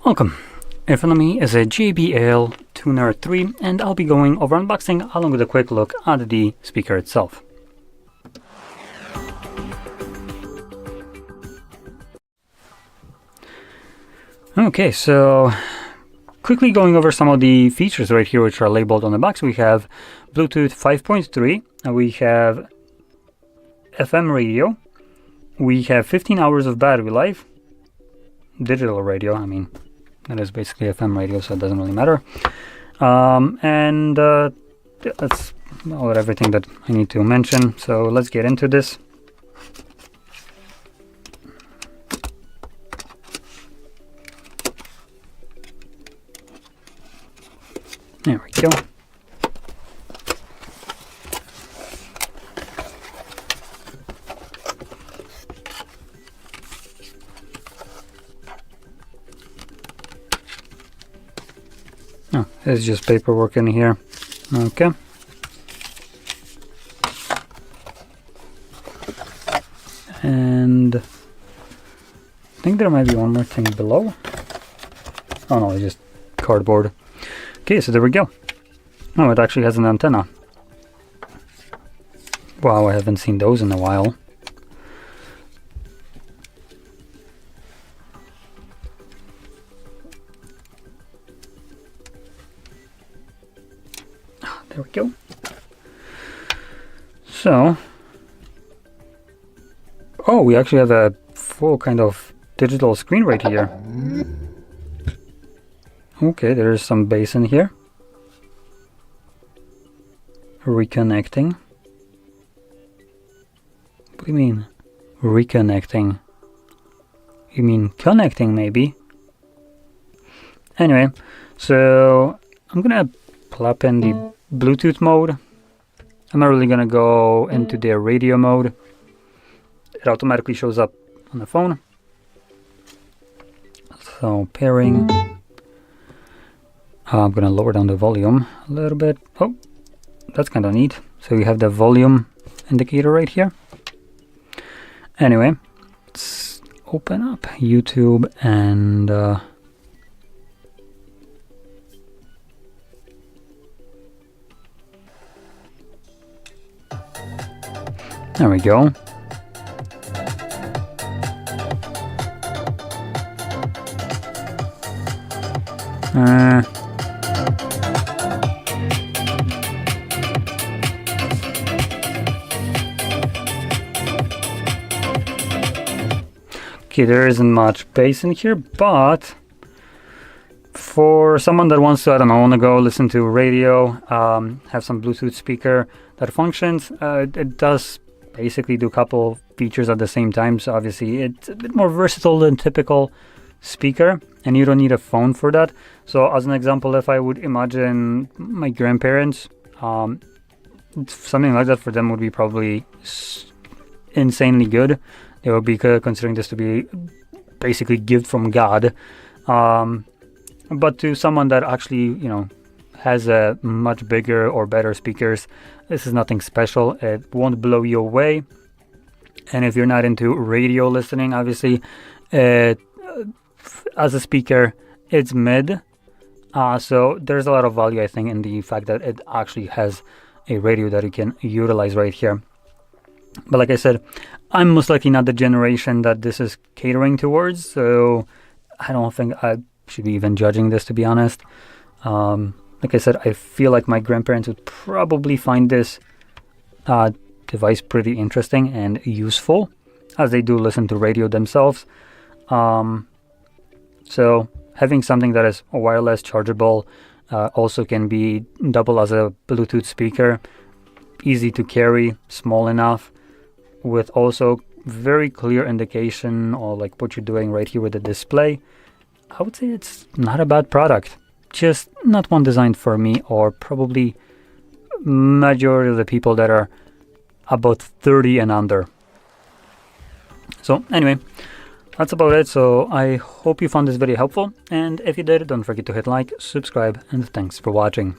Welcome. In front of me is a JBL TUNER 3 and I'll be going over unboxing along with a quick look at the speaker itself. Okay, so quickly going over some of the features right here which are labeled on the box. We have Bluetooth 5.3 and we have FM radio. We have 15 hours of battery life. Digital radio, I mean, that is basically FM radio, so it doesn't really matter. That's about everything that I need to mention. So let's get into this. There we go. Oh, it's just paperwork in here. Okay. And I think there might be one more thing below. Oh no, it's just cardboard. Okay, so there we go. Oh, it actually has an antenna. Wow, I haven't seen those in a while. There we go. So, oh, we actually have a full kind of digital screen right here. Okay, there's some bass in here. Reconnecting. What do you mean? Reconnecting? You mean connecting, maybe? Anyway, so I'm gonna plop in the Bluetooth mode. I'm not really gonna go into the radio mode. It automatically shows up on the phone. So pairing. I'm gonna lower down the volume a little bit. Oh, that's kind of neat. So you have the volume indicator right here. Anyway, let's open up YouTube and there we go. Okay, there isn't much bass in here, but for someone that wants to, I don't know, want to go listen to radio, have some Bluetooth speaker that functions, it does basically do a couple features at the same time. So obviously it's a bit more versatile than typical speaker, and you don't need a phone for that. So as an example, if I would imagine my grandparents, something like that for them would be probably insanely good. They would be considering this to be basically gift from God. But to someone that actually, you know, has a much bigger or better speakers, this is nothing special. It won't blow you away. And if you're not into radio listening, obviously, as a speaker, it's mid. So there's a lot of value, I think, in the fact that it actually has a radio that you can utilize right here. But like I said, I'm most likely not the generation that this is catering towards, so I don't think I should be even judging this, to be honest. Like I said, I feel like my grandparents would probably find this device pretty interesting and useful, as they do listen to radio themselves. So having something that is wireless, chargeable, also can be double as a Bluetooth speaker, easy to carry, small enough, with also very clear indication or like what you're doing right here with the display. I would say it's not a bad product, just not one designed for me, or probably majority of the people that are about 30 and under. So anyway, that's about it. So I hope you found this video helpful, and if you did, don't forget to hit like, subscribe, and thanks for watching.